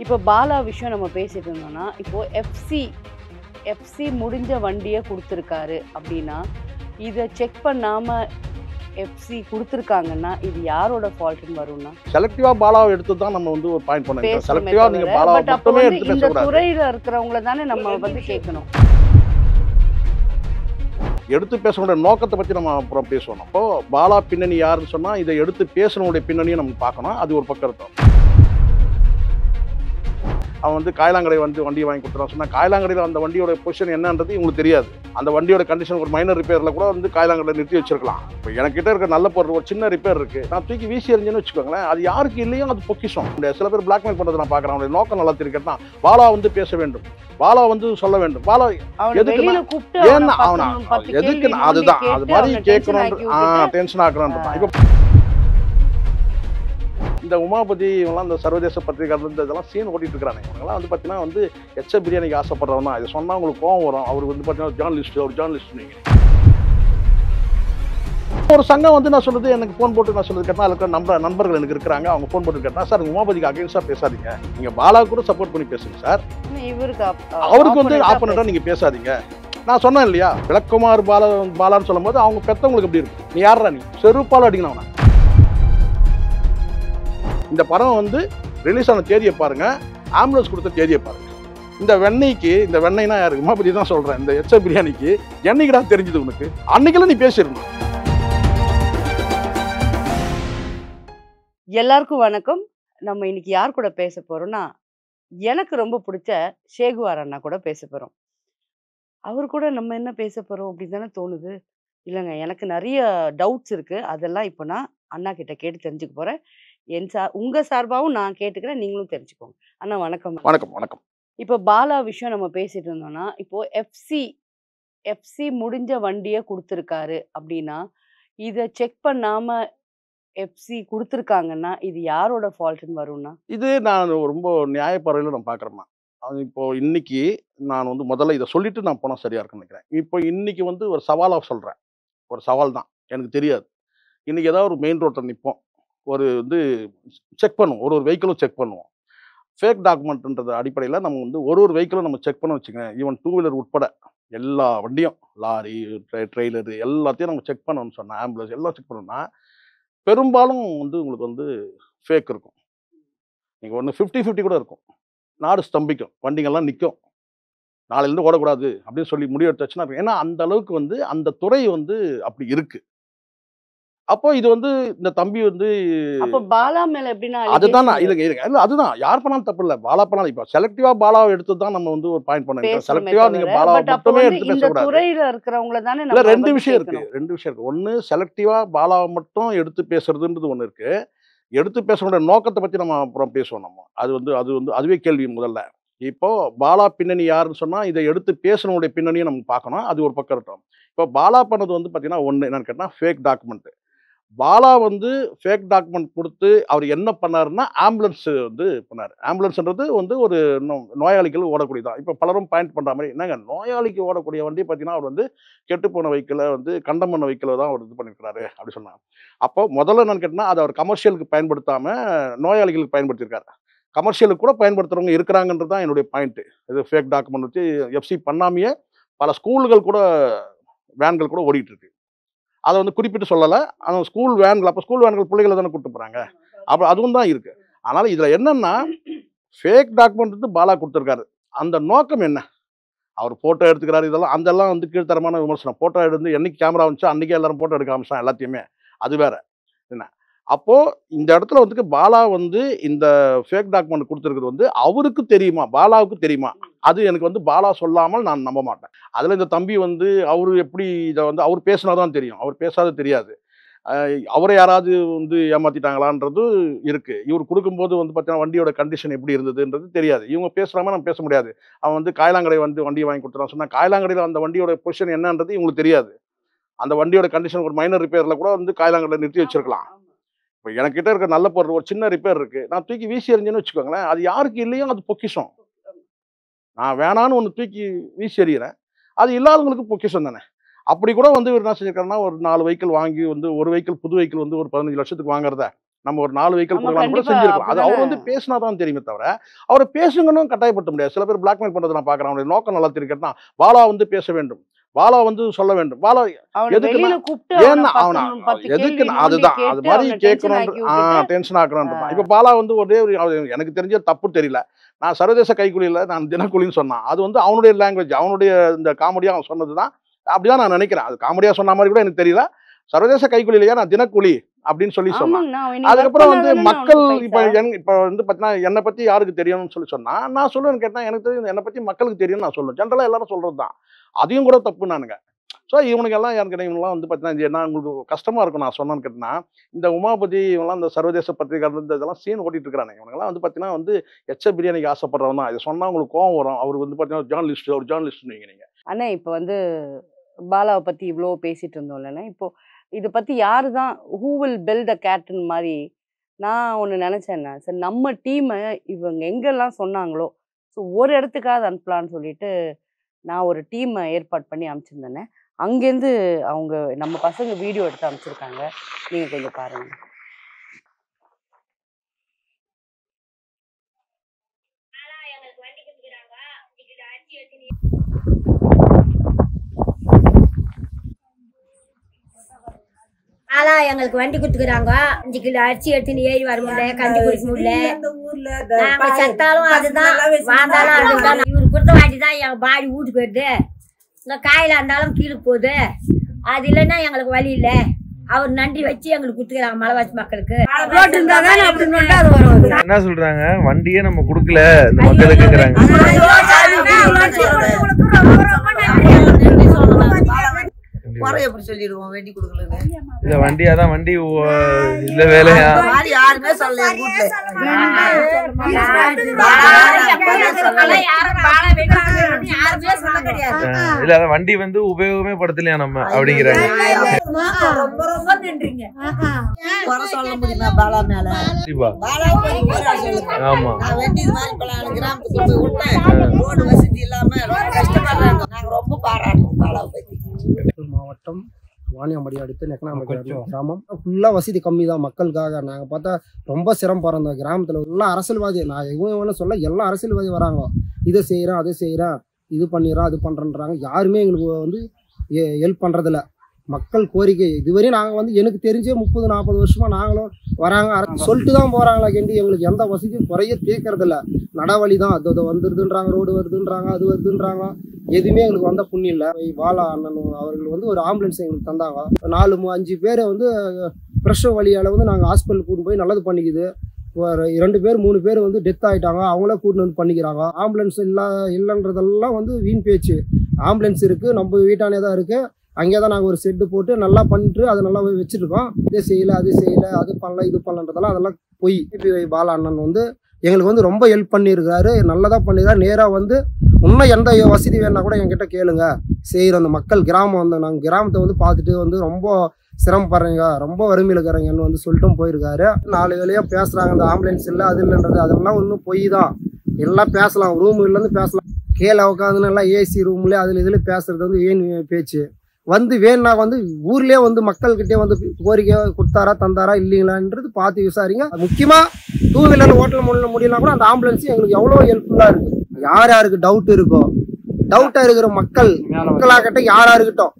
இப்போ பாலா விஷயம் நம்ம பேசிட்டு இருந்தோம்னா, இப்போ எஃப்சி முடிஞ்ச வண்டிய குடுத்துருக்காரு அப்டின்னா, இத செக் பண்ணாம எஃப்சி குடுத்துருக்காங்கன்னா, இது யாரோட ஃபால்ட்ன்னு வரும்னா? செலக்டிவா பாலாவ எடுத்து தான் நம்ம வந்து ஒரு பாயிண்ட் பண்ணணும். இப்ப பேசணுமே செலக்டிவா நீங்க தவிர, பாலாவ பட் அப்போ மட்டுமே வந்து எடுத்து இந்த பேசக்கூடாது. துறையில இருக்கிறவங்கள தானே நம்ம வந்து கேட்கணும். எடுத்து பேசக்கூடிய நோக்கத்த பத்தி நம்ம அப்புறம் பேசுவோம். அப்போ பாலா பின்னணி யாருன்னு சொன்னா, இத எடுத்து பேசுனவனுடைய பின்னணியும் நம்ம பார்க்கணும். அது ஒரு பக்கம் இருக்கும். அவன் வந்து காயிலாங்கடை வந்து வண்டி வாங்கி குடுத்துறான்னு சொன்னா, காயிலாங்கடையில அந்த வண்டியோட பொசிஷன் என்னன்றது இவங்களுக்கு தெரியாது. அந்த வண்டியோட கண்டிஷன் ஒரு மைனர் ரிப்பேர்ல கூட வந்து காயிலாங்கடையில நிறுத்தி வச்சிருக்கலாம். இப்ப எனக்கிட்ட இருக்க நல்ல பொருள் ஒரு சின்ன ரிப்பேர் இருக்கு. நான் தூக்கி வீசி எறிஞ்சேன்னு வச்சுக்கோங்களேன். அது யாருக்கு இல்லையோ அது பொக்கிஷம். சில பேர் பிளாக்மெயில் பண்றதை நான் பார்க்குறேன். அவனுடைய நோக்கம் நல்லா தெரிவிக்கிறதா, பாலா வந்து பேச வேண்டும். பாலா வந்து சொல்ல வேண்டும். பாலா அவன எதுக்குன்னா வெளியில கூப்பிட்டு ஏன்னா அவன அவனா 10 கேள்வி எதுக்கு நோண்டி அதுதான் அது கேட்டு மாதிரி அவன டென்ஷன் கேட்கணும். ஆக்கி விட்டுட்டு டென்ஷன் ஆக்கணும்ன்றதான். இப்ப இந்த உமாபதி இவங்கலாம் இந்த சர்வதேச பத்திரிகையாளர் இதெல்லாம் சீன் ஓட்டிட்டு இருக்காங்க. இவங்கலாம் வந்து பார்த்தீங்கன்னா வந்து எச்ச பிரியாணிக்கு ஆசைப்படுறவன் தான். இதை சொன்னா உங்களுக்கு கோவம் வரும். அவர் வந்து பார்த்தீங்கன்னா ஜேர்னலிஸ்ட், ஒரு ஜேர்னலிஸ்ட் நீங்க. ஒரு சங்கம் வந்து நான் சொல்றது எனக்கு ஃபோன் போட்டு நான் சொல்றது கேட்டா அதுக்கு நண்பர்கள் எனக்கு இருக்கிறாங்க. அவங்க ஃபோன் போட்டு கேட்டா, சார் உமாபதிக்கு அகைன்ஸ்டா பேசாதீங்க. நீங்க பாலா கூட சப்போர்ட் பண்ணி பேசுங்க சார். இவருக்கு அவருக்கு வந்து ஆப்போனண்டா நீங்க பேசாதீங்க. நான் சொன்னேன் இல்லையா, விளக்குமார் பாலான்னு சொல்லும்போது அவங்க பெத்தவங்களுக்கு எப்படி இருக்கும்? நீ யாரா நீ செருப்பால் அடிக்கணும் அவனை. இந்த படம் வந்து ரிலீஸ் ஆன தேதியை பாருங்க, ஆம்புலன்ஸ் கொடுத்த தேதியை பாருங்க. இந்த வெண்ணெய்க்கு, இந்த வெண்ணெய்னா யாரு? உமாபதி தான் சொல்றேன். இந்த எச்ச பிரியாணிக்கு என்னைக்குடா தெரிஞ்சது உனக்கு? அன்னைக்கெல்லாம் நீ பேசிடணும். எல்லாருக்கும் வணக்கம். நம்ம இன்னைக்கு யார் கூட பேச போறோம்னா, எனக்கு ரொம்ப புடிச்ச ஷேகுவார் அண்ணா கூட பேச போறோம். அவரு கூட நம்ம என்ன பேச போறோம் அப்படின்னு தானே தோணுது. இல்லங்க, எனக்கு நெறைய டவுட்ஸ் இருக்கு. அதெல்லாம் இப்ப நான் அண்ணா கிட்ட கேட்டு தெரிஞ்சுக்க போறேன். உங்க சார்பாவும் நான் கேட்டுக்கிறேன். நீங்களும் தெரிஞ்சுக்கோங்க. அண்ணா வணக்கம் அண்ணா. வணக்கம், வணக்கம். இப்போ பாலா விஷயம் நம்ம பேசிட்டு இருந்தோம்னா, இப்போ எஃப்சி முடிஞ்ச வண்டிய குடுத்துருக்காரு அப்படின்னா, இத செக் பண்ணாம எஃப்சி குடுத்துருக்காங்கன்னா, இது யாரோட ஃபால்ட்ன்னு வரும்னா? இது நான் ரொம்ப நியாயப்பார்வையில நான் பார்க்குறேம்மா. அது இப்போ இன்னைக்கு நான் வந்து முதல்ல இத சொல்லிட்டு நான் போனா சரியா இருக்கும்னு நினைக்கிறேன். இப்போ இன்னைக்கு வந்து ஒரு சவாலா சொல்றேன். ஒரு சவால் தான். எனக்கு தெரியாது. இன்னைக்கு ஏதாவது ஒரு மெயின் ரோட்ல நிப்போம். ஒரு வந்து செக் பண்ணுவோம். ஒரு வெஹிக்கிளும் செக் பண்ணுவோம். ஃபேக் டாக்குமெண்ட்ன்றது அடிப்படையில நம்ம வந்து ஒரு வெஹிக்கிளும் நம்ம செக் பண்ண வச்சுக்கங்க. ஈவன் டூ வீலர் உட்பட எல்லா வண்டியும் லாரி, ட்ரெய்லர் எல்லாத்தையும் நம்ம செக் பண்ணணும்னு சொன்னா, ஆம்புலன்ஸ் எல்லாம் செக் பண்ணணும்னா, பெரும்பாலும் வந்து உங்களுக்கு வந்து ஃபேக் இருக்கும். நீங்க ஒண்ணு 50, 50 கூட இருக்கும். நாடு ஸ்தம்பிக்கும். வண்டிங்கலாம் நிக்கும். நாளையிலருந்து ஓடக்கூடாது அப்படின்னு சொல்லி முடிவு எடுத்தாச்சுன்னா, ஏன்னா அந்த அளவுக்கு வந்து அந்த துறை வந்து அப்படி இருக்கு. அப்போ இது வந்து இந்த தம்பி வந்து அப்ப பாலா மேல எப்படின்னா அதுதான் அலிகேஷன் நான் இல்ல இருங்க. இல்ல அதுதான். யார் பண்ணாலும் தப்பு இல்ல. பாலா பண்ணாலும் இப்ப செலக்டிவா பாலாவ எடுத்து தான் நம்ம வந்து ஒரு பாயிண்ட் பண்ணணும். இப்ப பேசணுமே செலக்டிவா தவிர, நீங்க பாலாவ பட் அப்ப மட்டுமே வந்து எடுத்து இந்த பேசக்கூடாது. துறையில இருக்கிறவங்கள தானே இல்ல நம்ம 2 வந்து விஷயம் இருக்கு. கேட்கணும். 2 விஷயம் இருக்கு. ஒண்ணு செலக்டிவா பாலாவ மட்டும் எடுத்து பேசுறதுன்றது ஒண்ணு இருக்கு. எடுத்து பேசக்கூடிய நோக்கத்த பத்தி நம்ம அப்புறம் பேசுவோம் நம்ம. அது வந்து அதுவே கேள்வி முதல்ல. இப்போ பாலா பின்னணி யாருன்னு சொன்னா, இத எடுத்து பேசுனவனுடைய பின்னணியும் நம்ம பார்க்கணும். அது ஒரு பக்கம் இருக்கட்டும். இப்போ பாலா பண்ணது வந்து பார்த்தீங்கன்னா, ஒண்ணு என்னன்னு கேட்டா ஃபேக் டாக்குமெண்ட். பாலா வந்து ஃபேக் டாக்குமெண்ட் குடுத்து, அவர் என்ன பண்ணாருன்னா, ஆம்புலன்ஸ் வந்து பண்ணாரு. ஆம்புலன்ஸ்ன்றது வந்து ஒரு நோயாளிகள் ஓடக்கூடியது தான். இப்ப பலரும் பாயிண்ட் பண்ற மாரி, என்னங்க நோயாளிக்கு ஓடக்கூடிய வண்டி பார்த்தீங்கன்னா, அவர் வந்து கெட்டுப்போன வெஹிக்கிள வந்து கண்டம் பண்ண வெஹிக்கிள தான் அவர் இது பண்ணியிருக்கிறாரு, அப்படி சொன்னாங்க. அப்போ முதல்ல என்னன்னு கேட்டீங்கன்னா, அத அவர் கமர்ஷியலுக்கு பயன்படுத்தாம, நோயாளிகளுக்கு பயன்படுத்தியிருக்காரு. கமர்ஷியலுக்கு கூட பயன்படுத்துறவங்க இருக்கிறாங்கன்றது தான் என்னுடைய பாயிண்ட். இது ஃபேக் டாக்குமெண்ட் வச்சு எஃப்சி பண்ணாமயே பல ஸ்கூல்கள் கூட வேன்கள் கூட ஓடிட்டு இருக்கு. அத வந்து குறிப்பிட்டு சொல்லல. ஆனா ஸ்கூல் வேன்கள் அப்ப ஸ்கூல் வேன்கள் புள்ளைகள தானே கூட்டு போறாங்க. அப்ப அதுவும் தான் இருக்கு. அதனால இதுல என்னன்னா, ஃபேக் டாக்குமெண்ட் வந்து பாலா குடுத்திருக்காரு. அந்த நோக்கம் என்ன? அவர் ஃபோட்டோ எடுத்துக்கிறாரு இதெல்லாம் அதெல்லாம் வந்து கீழ்த்தரமான விமர்சனம். ஃபோட்டோ எடுத்து என்னைக்கு கேமரா வந்துச்சோ அன்னைக்கே எல்லாரும் ஃபோட்டோ எடுக்க ஆரம்பிச்சுட்டாங்க எல்லாத்தையுமே. அது வேற. என்ன? அப்போ இந்த இடத்துல வந்துட்டு பாலா வந்து இந்த ஃபேக் டாக்குமெண்ட் குடுத்திருக்கிறது வந்து அவருக்கு தெரியுமா? பாலாவுக்கு தெரியுமா? அது எனக்கு வந்து பாலா சொல்லாமல் நான் நம்ப மாட்டேன். அதுல இந்த தம்பி வந்து அவரு எப்படி இத வந்து அவர் பேசினா தான் தெரியும். அவர் பேசாதது தெரியாது. அ அவர யாராவது வந்து ஏமாத்திட்டாங்களான்றது இருக்கு. இவரு குடுக்கும்போது வந்து பார்த்தீங்கன்னா, வண்டியோட கண்டிஷன் எப்படி இருந்ததுன்றது தெரியாது. இவங்க பேசுற மாரி நம்ம பேச முடியாது. அவன் வந்து காயிலாங்கடை வந்து வண்டி வாங்கி குடுத்துட்டான்னு சொன்னா, காயிலாங்கடையில அந்த வண்டியோட பொசிஷன் என்னன்றது இவங்களுக்கு தெரியாது. அந்த வண்டியோட கண்டிஷன் ஒரு மைனர் ரிப்பேர்ல கூட வந்து காயிலாங்கடையில நிறுத்தி வச்சிருக்கலாம். இப்ப எனக்கிட்ட இருக்க நல்ல பொருள் ஒரு சின்ன ரிப்பேர் இருக்கு. நான் தூக்கி வீசி எறிஞ்சேன்னு வச்சுக்கோங்களேன், அது யாருக்கு இல்லையோ அது பொக்கிஷம். நான் வேணான்னு ஒண்ணு தூக்கி வீசி எறியறேன். அது இல்லாதவங்களுக்கு பொக்கிஷம் தானே! அப்படி கூட வந்து இவரு என்ன செஞ்சிருக்காருன்னா, ஒரு 4 வெஹிக்கிள் வாங்கி வந்து ஒரு வெஹிக்கிள் புது வெஹிக்கிள் வந்து ஒரு 15,00,000க்கு வாங்குறத, நம்ம ஒரு 4 வெஹிக்கிள் ஆமா, கொடுக்கலாம்னு கூட கண்டிப்பா. செஞ்சிருக்கலாம். அது அவர் அப்படிதானே. வந்து பேசினா தான் தெரியுமே தவிர, அவர பேசுங்கன்னும் கட்டாயப்படுத்த முடியாது. சில பேர் பிளாக்மெயில் பண்றத நான் பார்க்குறேன். அவனுடைய நோக்கம் நல்லா தெரியும். பாலா வந்து பேச வேண்டும். பாலா வந்து சொல்ல வேண்டும். பாலா அவன எதுக்குன்னா வெளியில கூப்பிட்டு அவன ஏன்னா அவன 10 எதுக்கு கேள்வி நோண்டி அதுதான். அது கேட்டு மாரி அவன டென்ஷன் கேட்கணுன்ற ஆக்கி விட்டுட்டு டென்ஷன் ஆ. ஆக்குறோன்றது தான். இப்ப பாலா வந்து ஒரே ஒரு எனக்கு தெரிஞ்ச தப்பு தெரியல. நான் சர்வதேச கைக்கூலியில நான் தினக்கூலின்னு சொன்னான். அது வந்து அவனுடைய லாங்குவேஜ். அவனுடைய இந்த காமெடியா அவன் சொன்னது தான். அப்படிதான் நான் நினைக்கிறேன். அது காமெடியா சொன்ன மாரி கூட எனக்கு தெரியல. சர்வதேச கைக்கூலியிலயா நான் தினக்கூலி அப்படின்னு சொல்லி சொன்னான். ஆமாங்கண்ணா. அவன் இன்னைக்கு ஒர்க் அதுக்கப்புறம் பண்ணா வந்து தானேண்ணா மக்கள் அவனுக்கு இப்ப பைசா. இப்ப வந்து பார்த்தீங்கன்னா, என்ன பத்தி யாருக்கு தெரியும்னு சொல்லி சொன்னா, நான் சொல்லுவேன்னு கேட்டா, எனக்கு தெரியும் என்ன பத்தி மக்களுக்கு தெரியும்னு நான் சொல்லுவேன். ஜெனரலா எல்லாரும் சொல்றது தான். அதையும் கூட தப்புன்னானுங்க. ஸோ இவனுங்கெல்லாம் எனக்கு இவங்கலாம் வந்து பார்த்தீங்கன்னா, என்ன உங்களுக்கு கஷ்டமா இருக்கும் நான் சொன்னேன்னு கேட்டீங்கன்னா, இந்த உமாபதி இவங்கலாம் இந்த சர்வதேச பத்திரிகையாளர் இந்த இதெல்லாம் சீன் ஓட்டிட்டு இருக்கிறானுங்க. இவனுங்கலாம் வந்து பார்த்தீங்கன்னா வந்து பிரியாணிக்கு ஆசைப்படுறவன் தான். இத சொன்னா உங்களுக்கு கோவம் வரும். அவரு வந்து பார்த்தீங்கன்னா ஜேர்னலிஸ்ட் அவர் ஜேர்னலிஸ்ட்னுவீங்க நீங்க. அண்ணா இப்ப வந்து பாலாவ பத்தி இவ்ளோ பேசிட்டு இருந்தோம்லண்ணா. இப்போ இத பத்தி யாரு தான் ஹூ வில் பில்ட் அ கேட்டன் மாரி நான் ஒண்ணு நெனச்சேண்ணா. சரி நம்ம டீம இவங்க எங்கெல்லாம் சொன்னாங்களோ, ஸோ ஒரு இடத்துக்காவது அனுப்பலான்னு சொல்லிட்டு, நான் ஒரு டீம ஏற்பாடு பண்ணி அனுப்பிச்சிருந்தேண்ணே. அங்கேருந்து அவங்க நம்ம பசங்க வீடியோ எடுத்து அனுப்பிச்சிருக்காங்க. நீங்க கொஞ்சம் பாருங்க. ஆனா எங்களுக்கு வண்டி குடுத்துக்கிறாங்க. 5 கிலோ அரிசி எடுத்துன்னு ஏறி வர முடியல, கஞ்சி குடிக்க முடியல. நாங்க செத்தாலும் அதுதான், வாழ்ந்தாலும் அதுதான். இவரு கொடுத்த வாட்டி தான் எங்க பாடி வீட்டுக்கு வருது. இந்த காயில இருந்தாலும் கீழே போகுது. அது இல்லைன்னா எங்களுக்கு வழி இல்லை. அவர் நன்றி வச்சு எங்களுக்கு குடுத்துக்கிறாங்க மலைவாசி மக்களுக்கு. என்ன சொல்றாங்க, வண்டியே நம்ம குடுக்கல இந்த மக்களுக்குங்கிறாங்க. குறை எப்படி சொல்லிடுவோம் வண்டி கொடுக்கலன்னு? இல்ல வண்டியாதான் வண்டி இல்ல வேலையா யாருமே சொல்லல எங்க வீட்டுல. இல்ல அதான் வண்டி வந்து உபயோகமே படுத்தலையா நம்ம அப்படிங்கிறாங்க. ரொம்ப ரொம்ப நன்றிங்க. குறை சொல்ல முடியுமா பாலா மேல? கண்டிப்பா. பாலா சொல்லுங்க. ஆமா. நான் வண்டி இது மாதிரி பல கிராமத்துக்கு போய் விட்டேன். ரோடு வசதி இல்லாம ரொம்ப கஷ்டப்படுறாங்க. நாங்க ரொம்ப பாராட்டுறோம் பாலாவை பத்தி. மாவட்டம் வாணியம்பாடி அடுத்து நெக்கனாம்பட்டி கிராமம் ஃபுல்லாக வசதி கம்மி தான் மக்களுக்காக. நாங்கள் பார்த்தா ரொம்ப சிரமப்படுறோம். அந்த கிராமத்தில் எல்லாம் அரசியல்வாதி, நான் இவங்க சொல்ல எல்லாம் அரசியல்வாதி வராங்க. இதை செய்கிறேன் அதை செய்கிறேன், இது பண்ணிடுறோம் அது பண்ணுறேன்றாங்க. யாருமே எங்களுக்கு வந்து ஹெல்ப் பண்ணுறதில்ல. மக்கள் கோரிக்கை இதுவரையும் நாங்கள் வந்து எனக்கு தெரிஞ்சே 30-40 வருஷமாக நாங்களும் வராங்க சொல்லிட்டு தான் போகிறாங்களா கேண்டி எங்களுக்கு எந்த வசதியும் குறைய கேட்கறதில்ல. நடவழி தான் அது வந்துடுதுன்றாங்க, ரோடு வருதுன்றாங்க, அது வருதுன்றாங்க. எதுவுமே எங்களுக்கு வந்த புண்ணியம் இல்லை. பாலா அண்ணன் அவர்கள் வந்து ஒரு ஆம்புலன்ஸ் எங்களுக்கு தந்தாங்க. 4-5 பேரை வந்து பிரஷர் வழியால் வந்து நாங்கள் ஹாஸ்பிட்டலுக்கு கூட்டு போய் நல்லது பண்ணிக்குது. 2 பேர் 3 பேர் வந்து டெத் ஆகிட்டாங்க. அவங்களே கூட்டு வந்து பண்ணிக்கிறாங்க. ஆம்புலன்ஸ் இல்லைன்றதெல்லாம் வந்து வீண் பேச்சு. ஆம்புலன்ஸ் இருக்குது, நம்ம வீட்டானே தான் இருக்குது. அங்கே தான் நாங்கள் ஒரு செட்டு போட்டு நல்லா பண்ணிட்டு அதை நல்லா வச்சுருக்கோம். இதே செய்யலை அது செய்யலை, அது பண்ணல இது பண்ணலன்றதெல்லாம் அதெல்லாம் பொய். பாலா அண்ணன் வந்து எங்களுக்கு வந்து ரொம்ப ஹெல்ப் பண்ணியிருக்காரு, நல்லதாக பண்ணியிருக்காரு. நேராக வந்து இன்னும் எந்த வசதி வேணா கூட என்கிட்ட கேளுங்க செய்கிற அந்த மக்கள் கிராமம் வந்து நாங்கள் கிராமத்தை வந்து பார்த்துட்டு வந்து ரொம்ப சிரமப்படுறீங்க, ரொம்ப வறுமையில் இருக்கிறீங்கன்னு வந்து சொல்லிட்டும் போயிருக்காரு. 4 வேலையாக பேசுகிறாங்க, அந்த ஆம்புலன்ஸ் இல்லை அது இல்லைன்றது அதெல்லாம் ஒன்றும் பொய் தான். எல்லாம் பேசலாம், ரூம் இல்லைன்னு பேசலாம். கீழே உட்காந்துன்னு எல்லாம் ஏசி ரூம்லேயே அதில் இதில் பேசுகிறது வந்து ஏன் பேச்சு வந்து வேணுன்னா வந்து ஊர்லேயே வந்து மக்கள்கிட்டே வந்து கோரிக்கை கொடுத்தாரா தந்தாரா இல்லைங்களான்றது பார்த்து விசாரிங்க. முக்கியமாக 2 வீலர் ஓட்டல் முடியலாம் கூட அந்த ஆம்புலன்ஸ் எங்களுக்கு எவ்வளோ ஹெல்ப்ஃபுல்லாக இருக்குது. யார் யாருக்கு டவுட் இருக்கோ, டவுட்டாக இருக்கிற மக்களாகட்டும் யாராக இருக்கட்டும்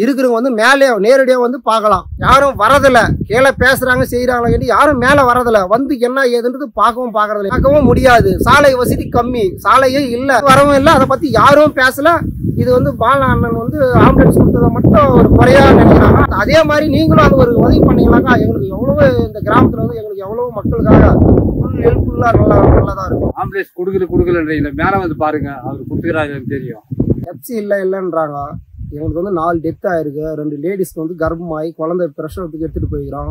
இருக்கிறவங்க வந்து மேலே நேரடியாக வந்து பார்க்கலாம். யாரும் வரதில்லை, கீழே பேசுகிறாங்க செய்கிறாங்களா கேட்டு யாரும் மேலே வரதில்லை. வந்து என்ன ஏதுன்றது பார்க்கவும் முடியாது. சாலை வசதி கம்மி, சாலையே இல்லை, வரவும் இல்லை. அதை பற்றி யாரும் பேசலை. இது வந்து பாலா அண்ணன் வந்து ஆம்புலன்ஸ் கொடுத்ததை மட்டும் ஒரு குறையாக நினைக்கிறாங்க. அதே மாதிரி நீங்களும் அது ஒரு உதவி பண்ணீங்களாக்கா எங்களுக்கு எவ்வளோ இந்த கிராமத்தில் வந்து எங்களுக்கு எவ்வளோ மக்களுக்காக ஃபுல் ஹெல்ப்ஃபுல்லாக நல்லதாக இருக்கும். ஆம்புலன்ஸ் கொடுக்கலன்றீங்களா, மேலே வந்து பாருங்க அவர் கொடுத்துக்கிறாங்கன்னு தெரியும். எஃப்சி இல்லைன்றாங்க. எங்களுக்கு வந்து 4 டெத் ஆயிருக்கு. 2 லேடிஸ்க்கு வந்து கர்ப்பமாகி குழந்தை பிரசவத்துக்கு எடுத்துகிட்டு போய்க்கிறோம்.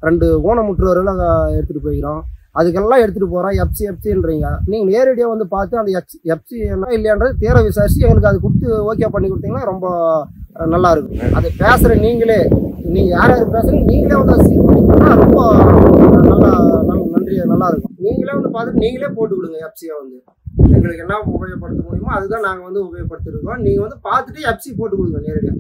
2 ஊனமுற்றவர்கள் எடுத்துகிட்டு போய்க்கிறோம். அதுக்கெல்லாம் எடுத்துகிட்டு போகிறோம். எஃப்சின்றீங்க. நீங்கள் நேரடியாக வந்து பார்த்து அந்த எஃப்சி என்ன இல்லைன்றது தேர விசாரிச்சு எங்களுக்கு அது கொடுத்து ஓகே பண்ணி கொடுத்தீங்கன்னா ரொம்ப நல்லாயிருக்கும். அது பேசுகிற நீங்கள் யார் யார் பேசுகிறீங்க நீங்களே வந்து அதை சீர் பண்ணிங்கன்னா ரொம்ப நன்றி நல்லாயிருக்கும். நீங்களே வந்து பார்த்துட்டு நீங்களே போட்டு கொடுங்க. எஃப்சியை வந்து எங்களுக்கு என்ன உபயோகப்படுத்த முடியுமோ அதுதான் நாங்கள் வந்து உபயோகப்படுத்திருக்கோம். நீங்கள் வந்து பார்த்துட்டு எஃப்சி போட்டு கொடுங்க நேரடியாக.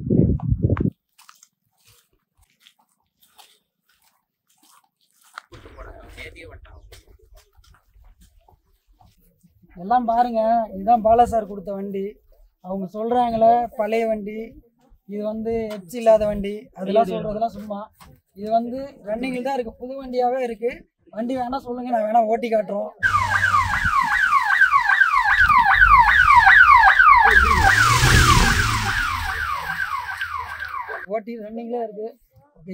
எல்லாம் பாருங்க, இதுதான் பாலா சார் கொடுத்த வண்டி. அவங்க சொல்றாங்களே பழைய வண்டி, இது வந்து எப்சி இல்லாத வண்டி, அதெல்லாம் சொல்றதெல்லாம் சும்மா. இது வந்து ரன்னிங்கில் தான் இருக்கு, புது வண்டியாவே இருக்கு. வண்டி வேணா சொல்லுங்க, நான் வேணா ஓட்டி காட்டுறோம். ஓட்டி ரன்னிங்ல இருக்கு.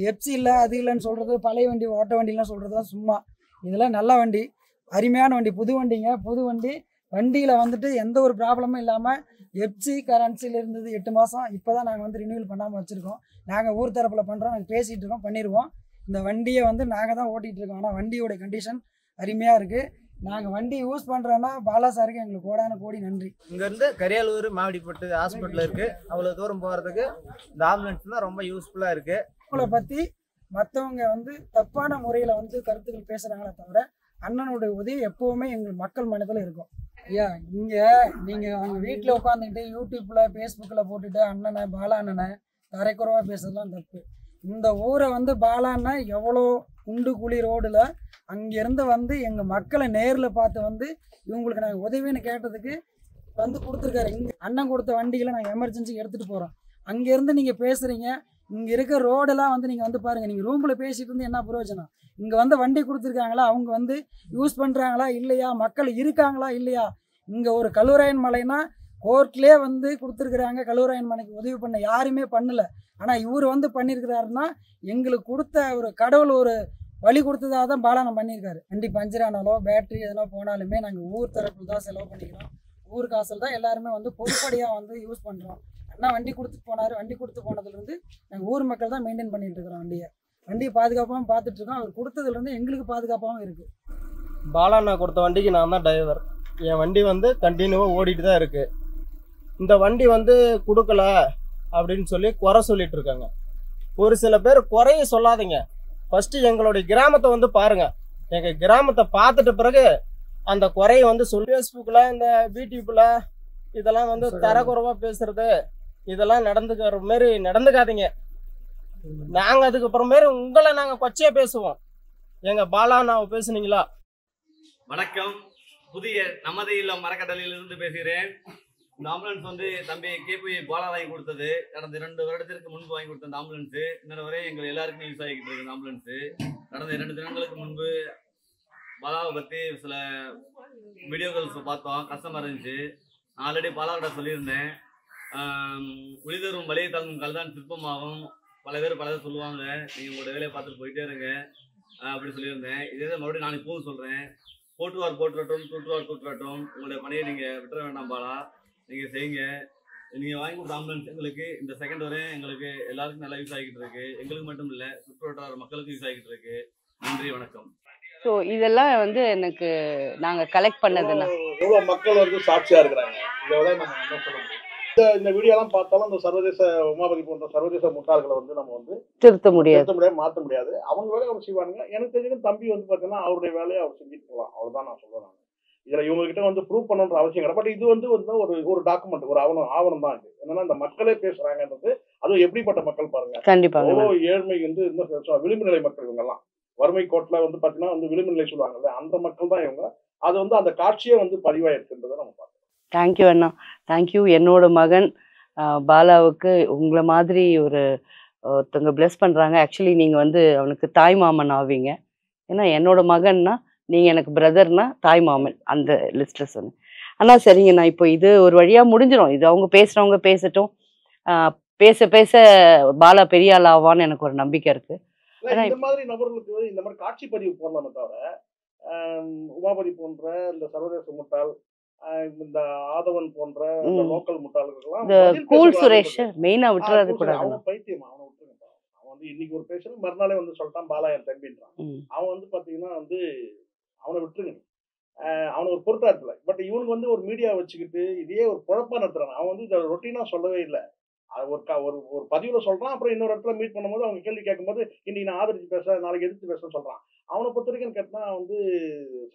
எப்சி இல்லை அது இல்லைன்னு சொல்றது, பழைய வண்டி ஓட்ட வண்டிலாம் சொல்றதுலாம் சும்மா. இதெல்லாம் நல்ல வண்டி, அருமையான வண்டி, புது வண்டிங்க. புது வண்டி, வண்டியில் வந்துட்டு எந்த ஒரு ப்ராப்ளமும் இல்லாமல் எப்சி கரன்சியில் இருந்தது 8 மாதம். இப்போ தான் நாங்கள் வந்து ரினியூவல் பண்ணாமல் வச்சுருக்கோம். நாங்கள் ஊர் தரப்பில் பண்ணுறோம், நாங்கள் பேசிகிட்டு இருக்கோம், பண்ணிடுவோம். இந்த வண்டியை வந்து நாங்கள் தான் ஓட்டிகிட்டு இருக்கோம். ஆனால் வண்டியோட கண்டிஷன் அருமையாக இருக்குது. நாங்கள் வண்டி யூஸ் பண்ணுறோன்னா பாலா சாருக்கு எங்களுக்கு கோடான கோடி நன்றி. இங்கேருந்து கரியாலூர் மாவடிப்பட்டு ஹாஸ்பிட்டல் இருக்குது. அவ்வளோ தூரம் போகிறதுக்கு இந்த ஆம்புலன்ஸ் தான் ரொம்ப யூஸ்ஃபுல்லாக இருக்குது. உங்களை பற்றி மற்றவங்க வந்து தப்பான முறையில் வந்து கருத்துக்கள் பேசுகிறாங்களே தவிர அண்ணனுடைய உதவி எப்போவுமே எங்கள் மக்கள் மனதில் இருக்கும். ஐயா, இங்கே நீங்கள் அவங்க வீட்டில் உட்காந்துக்கிட்டு யூடியூப்பில் ஃபேஸ்புக்கில் போட்டுட்டு அண்ணனை பாலா அண்ணனை தரைக்குறவாக பேசுறதுலாம் தப்பு. இந்த ஊரை வந்து பாலா அண்ணன் எவ்வளோ குண்டு குழி ரோடில் அங்கேருந்து வந்து எங்கள் மக்களை நேரில் பார்த்து வந்து இவங்களுக்கு நாங்கள் உதவின்னு கேட்டதுக்கு வந்து கொடுத்துருக்காரு. இங்கே அண்ணன் கொடுத்த வண்டிகளை நாங்கள் எமர்ஜென்சிக்கு எடுத்துகிட்டு போகிறோம். அங்கேருந்து நீங்கள் பேசுகிறீங்க, இங்கே இருக்க ரோடெல்லாம் வந்து நீங்கள் வந்து பாருங்கள். நீங்கள் ரூமில் பேசிகிட்டு இருந்து என்ன பிரயோஜனம்? இங்கே வந்து வண்டி கொடுத்துருக்காங்களா, அவங்க வந்து யூஸ் பண்ணுறாங்களா இல்லையா, மக்கள் இருக்காங்களா இல்லையா? இங்கே ஒரு கல்லூராயன் மலைனா கோர்ட்லேயே வந்து கொடுத்துருக்குறாங்க, கல்லூராயன் மலைக்கு உதவி பண்ண யாருமே பண்ணலை. ஆனால் இவர் வந்து பண்ணியிருக்கிறாருன்னா எங்களுக்கு கொடுத்த ஒரு கடவுள் ஒரு வழி கொடுத்ததாக தான் பாலானம் பண்ணியிருக்காரு. வண்டி பஞ்சர் ஆனாலோ பேட்ரி எதனா போனாலுமே நாங்கள் ஊர் தரப்பில் தான் செலவு பண்ணிக்கிறோம். ஊர் காசில் தான் எல்லாருமே வந்து பொதுப்படியாக வந்து யூஸ் பண்ணுறோம். அண்ணா வண்டி கொடுத்துட்டு போனார், வண்டி கொடுத்து போனதுலேருந்து நாங்கள் ஊர் மக்கள் தான் மெயின்டைன் பண்ணிகிட்டு இருக்கிறோம். வண்டியை பாதுகாப்பாகவும் பார்த்துட்ருக்கோம். அவர் கொடுத்ததுலேருந்து எங்களுக்கு பாதுகாப்பாகவும் இருக்குது. பாலாண்ணா கொடுத்த வண்டிக்கு நான் தான் டிரைவர். என் வண்டி வந்து கண்டினியூவாக ஓடிட்டு தான் இருக்குது. இந்த வண்டி வந்து கொடுக்கல அப்படின்னு சொல்லி குறை சொல்லிட்டு இருக்காங்க. ஒரு சில பேர் குறைய சொல்லாதீங்க, ஃபஸ்ட்டு எங்களுடைய கிராமத்தை வந்து பாருங்கள். எங்கள் கிராமத்தை பார்த்துட்ட பிறகு அந்த குறையை வந்து ஃபேஸ்புக்கில் இந்த யூடியூப்பில் இதெல்லாம் வந்து தரக்குறைவாக பேசுறது இதெல்லாம் நடந்துக்கிற மாரி நடந்துக்காதீங்க. நாங்கள் அதுக்கப்புறமேரு உங்களை நாங்கள் கொச்சையாக பேசுவோம். எங்கள் பாலாண்ணாவை பேசுனீங்களா? வணக்கம், புதிய நமது இல்லம் மரக்கடலிலிருந்து பேசுகிறேன். இந்த ஆம்புலன்ஸ் வந்து தம்பி கேபி பாலா வாங்கி கொடுத்தது. கடந்த 2 வருடத்திற்கு முன்பு வாங்கி கொடுத்த அந்த ஆம்புலன்ஸு இன்னொரு வரை எங்கள் எல்லாருக்குமே யூஸ் ஆகிக்கிட்டு இருக்கு. இந்த ஆம்புலன்ஸு கடந்த 2 தினங்களுக்கு முன்பு பாலாவை பற்றி சில வீடியோக்கள் பார்த்தோம், கஷ்டமாக இருந்துச்சு. நான் ஆல்ரெடி பாலாவிட சொல்லியிருந்தேன், உளிதரும் வழியை தாங்கும் கல்தான் சிற்பமாகும், பல பேர் பலதை சொல்லுவாங்க, நீங்கள் உங்களோட வேலையை பார்த்துட்டு போயிட்டே இருங்க அப்படி சொல்லியிருந்தேன். இதே மறுபடியும் நான் இப்போவும் சொல்கிறேன், போட்டுவார் போட்டுறட்டும், தூட்டுவார் தூட்டுறட்டும், உங்களுடைய பணியை நீங்கள் விட்டுற வேண்டாம் பாலா, நீங்கள் செய்யுங்க. நீங்கள் வாங்கி கொடுத்த ஆம்புலன்ஸ் எங்களுக்கு இந்த செகண்ட் வரை எங்களுக்கு எல்லாருக்கும் நல்லா யூஸ் ஆகிக்கிட்டு இருக்கு. எங்களுக்கு மட்டும் இல்லை, சுற்றுவட்டார மக்களுக்கும் யூஸ் ஆகிக்கிட்டு இருக்கு. நன்றி, வணக்கம். ஸோ இதெல்லாம் வந்து எனக்கு நாங்கள் கலெக்ட் பண்ணதுன்னா எவ்வளோ மக்கள் வந்து சாட்சியாக இருக்கிறாங்க. இதை விட நம்ம என்ன சொல்ல முடியும்? இந்த வீடியோலாம் பார்த்தாலும் இந்த சர்வதேச உமாபதி போன்ற சர்வதேச முட்டாள்களை வந்து நம்ம வந்து திருத்த முடியாது, மாற்ற முடியாது. அவங்க வேலையை அவர் செய்வானுங்க. எனக்கு தெரிஞ்ச தம்பி வந்து பார்த்தீங்கன்னா அவருடைய வேலையை அவர் செஞ்சுட்டு போகலாம். அவ்வளோதான் நான் சொல்லுவேன். இதில் இவங்ககிட்ட வந்து ப்ரூவ் பண்ணணுன்ற அவசியம் கிடையாது. பட் இது வந்து ஒரு டாக்குமெண்ட், ஒரு ஆவணம் தான் இது. என்னன்னா இந்த மக்களே பேசுறாங்கன்றது, அதுவும் எப்படிப்பட்ட மக்கள் பாருங்க. கண்டிப்பாக அவ்வளோ ஏழ்மை வந்து இன்னும் விளிம்பு நிலை மக்கள் இவங்கெல்லாம். வறுமை கோட்டில் வந்து பார்த்தீங்கன்னா வந்து விளிம்பு நிலை சொல்லுவாங்கல்ல, அந்த மக்கள் தான் இவங்க. அது வந்து அந்த காட்சியே வந்து பதிவாயிருக்குன்றதை நம்ம பார்க்கலாம். தேங்க்யூ அண்ணா, தேங்க்யூ. என்னோட மகன் பாலாவுக்கு உங்களை மாதிரி ஒருத்தவங்க பிளஸ் பண்ணுறாங்க. ஆக்சுவலி நீங்கள் வந்து அவனுக்கு தாய் மாமன் ஆவீங்க. ஏன்னா என்னோட மகன்னா நீங்கள் எனக்கு பிரதர்னா தாய் மாமன் அந்த லிஸ்ட்டில் சொன்னேன். அண்ணா சரிங்கண்ணா, இப்போ இது ஒரு வழியாக முடிஞ்சிடும். இது அவங்க பேசுகிறவங்க பேசட்டும். பேச பேச பாலா பெரிய ஆள் ஆவான்னு எனக்கு ஒரு நம்பிக்கை இருக்குது. இந்த மாதிரி நபர்களுக்கு இந்த மாதிரி காட்சி பதிவு போடலாமே தவிர, உமாபதி போன்ற இந்த சர்வதேச முட்டாள், இந்த ஆதவன் போன்ற இந்த லோக்கல் முட்டாள்களுக்கெல்லாம் இந்த கூல் சுரேஷ் மெயினா விட்டுறது கூட. அவன் பைத்தியம், அவனை விட்டுருங்க. அவன் வந்து இன்னைக்கு ஒரு பேசுறது, மறுநாளே வந்து சொல்லிட்டான் பாலா என் தம்பின்றான். அவன் வந்து பாத்தீங்கன்னா வந்து அவனை விட்டுருங்க, அவனை ஒரு பொருட்டாத்துல. பட் இவனுக்கு வந்து ஒரு மீடியா வச்சுக்கிட்டு இதையே ஒரு குழப்பம் நடத்துறான். அவன் வந்து இதை ரொட்டீனா சொல்லவே இல்லை. ஒரு பதிவுல சொல்றான், அப்புறம் இன்னொரு இடத்துல மீட் பண்ணும்போது அவங்க கேள்வி கேட்கும்போது இன்னைக்கு நான் ஆதரிச்சு பேசுறேன், நாளைக்கு எதிர்த்து பேசுறேன்னு சொல்றான். அவனை பொறுத்த வரைக்கும் கேட்டா வந்து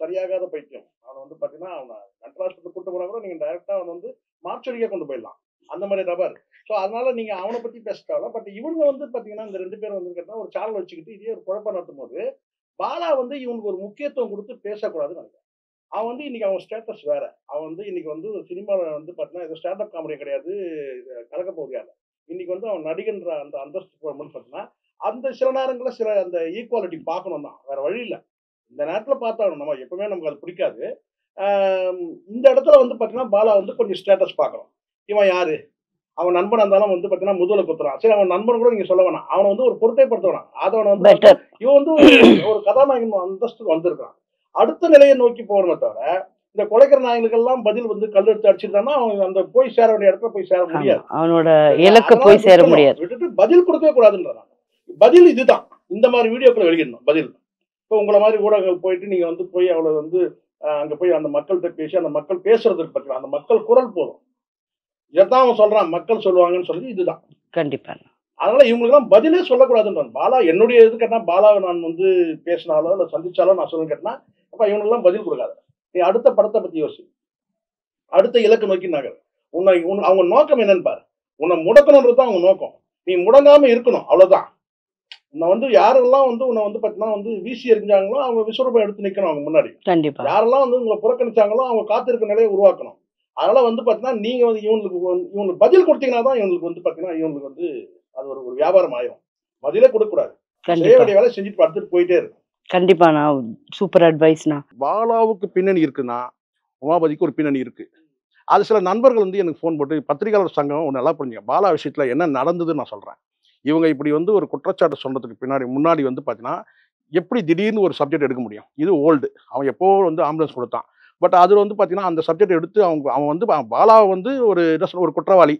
சரியாகாத பைத்தியம். அவனை வந்து பாத்தீங்கன்னா அவனை மென்டல் ஹாஸ்பிட்டல் கூட்டு போனா கூட நீங்க டைரக்டா அவன் வந்து மார்ச்சடிக்கே கொண்டு போயிடலாம், அந்த மாதிரி நபர். ஸோ அதனால நீங்க அவனை பத்தி பேசிட்டால. பட் இவங்க வந்து பாத்தீங்கன்னா இந்த 2 பேரும் வந்து கேட்டா ஒரு சேனல் வச்சுக்கிட்டு இதே ஒரு குழப்பம் நடத்தும் போது பாலா வந்து இவனுக்கு ஒரு முக்கியத்துவம் கொடுத்து பேசக்கூடாதுன்னு நினைக்கிறேன். அவன் வந்து இன்னைக்கு அவன் ஸ்டேட்டஸ் வேற. அவன் வந்து இன்னைக்கு வந்து சினிமாவில் வந்து பார்த்தீங்கன்னா இது ஸ்டாண்டப் காமெடி கிடையாது, கலக்க போகிறாரு. இன்னைக்கு வந்து அவன் நடிகன்ற அந்த அந்தஸ்து போகும்போது பார்த்தீங்கன்னா அந்த சில நேரங்களில் சில அந்த ஈக்குவாலிட்டி பார்க்கணும் தான், வேற வழி இல்லை. இந்த நேரத்தில் பார்த்தாலும் நம்ம எப்பவுமே நமக்கு அது பிடிக்காது. இந்த இடத்துல வந்து பார்த்தீங்கன்னா பாலா வந்து கொஞ்சம் ஸ்டேட்டஸ் பார்க்கணும். இவன் யாரு, அவன் நண்பன் இருந்தாலும் வந்து பார்த்தீங்கன்னா முதுகுல குத்துறான். சரி, அவன் நண்பன் கூட நீங்க சொல்ல வேணாம், அவனை வந்து ஒரு பொருட்டைப்படுத்த வேணாம். அதவனை வந்து இவன் வந்து ஒரு கதாநாயகன் அந்தஸ்துக்கு வந்திருக்கான். அடுத்த நிலையை நோக்கி போகணுமே தவிர இந்த கொலைக்கிற நாயகர்கள்லாம் பதில் வந்து கல் எடுத்து அடிச்சிருந்தான்னா அவன் அந்த போய் சேர வேண்டிய இடத்துல போய் சேர முடியாது, அவனோட இலக்கு போய் சேர முடியாது. விட்டுட்டு பதில் கொடுக்கவே கூடாதுன்றான். பதில் இதுதான், இந்த மாதிரி வீடியோக்களை வெளியிடணும் பதில். இப்போ உங்களை மாதிரி ஊடகங்கள் போயிட்டு நீங்க வந்து போய் அவளை வந்து அங்க போய் அந்த மக்கள்கிட்ட பேசி அந்த மக்கள் பேசுறதுக்கு பற்றி அந்த மக்கள் குரல் போதும். இதான் அவன் சொல்றான், மக்கள் சொல்லுவாங்கன்னு சொல்லி இதுதான். கண்டிப்பா. அதனால இவங்களுக்குலாம் பதிலே சொல்லக்கூடாதுன்றான் பாலா. என்னுடைய இது கேட்டா பாலாவை நான் வந்து பேசினாலோ இல்லை சந்திச்சாலோ நான் சொல்லுன்னு கேட்டேன்னா அப்ப இவனுக்குலாம் பதில் கொடுக்காது. நீ அடுத்த படத்தை பத்தி யோசி, அடுத்த இலக்கு நோக்கி நகர். அவங்க நோக்கம் என்னன்னு பாரு. உன்னை முடக்கணுன்றது தான் அவங்க நோக்கம். நீ முடங்காம இருக்கணும், அவ்வளவுதான். உன்னை வந்து யாரெல்லாம் வந்து உன்னை வந்து பார்த்தீங்கன்னா வந்து வீசி எறிஞ்சாங்களோ அவங்க விஸ்வரூபம் எடுத்து நிற்கணும் அவங்க முன்னாடி. கண்டிப்பா. யாரெல்லாம் வந்து உங்களை புறக்கணிச்சாங்களோ அவங்க காத்திருக்க நிலையை உருவாக்கணும். அதனால வந்து பார்த்தீங்கன்னா நீங்க வந்து இவங்களுக்கு பதில் கொடுத்தீங்கன்னா தான் இவங்களுக்கு வந்து பார்த்தீங்கன்னா இவங்களுக்கு வந்து அது ஒரு வியாபாரம் ஆயிரும். பதிலே கொடுக்கக்கூடாது, செய்ய வேண்டிய வேலை செஞ்சுட்டு பார்த்துட்டு போயிட்டே இருக்கும். கண்டிப்பா. நான் சூப்பர் அட்வைஸ்னா. பாலாவுக்கு பின்னணி இருக்குன்னா உமாபதிக்கு ஒரு பின்னணி இருக்கு. அது சில நண்பர்கள் வந்து எனக்கு ஃபோன் போட்டு பத்திரிகையாளர் சங்கம் ஒன்று நல்லா புரிஞ்சுங்க, பாலா விஷயத்தில் என்ன நடந்ததுன்னு நான் சொல்கிறேன். இவங்க இப்படி வந்து ஒரு குற்றச்சாட்டு சொன்னதுக்கு முன்னாடி வந்து பார்த்தீங்கன்னா எப்படி திடீர்னு ஒரு சப்ஜெக்ட் எடுக்க முடியும்? இது ஓல்டு, அவன் எப்போ வந்து ஆம்புலன்ஸ் கொடுத்தான். பட் அதில் வந்து பார்த்தீங்கன்னா அந்த சப்ஜெக்ட் எடுத்து அவன் வந்து பாலாவை வந்து ஒரு என்ன சொல்ல ஒரு குற்றவாளி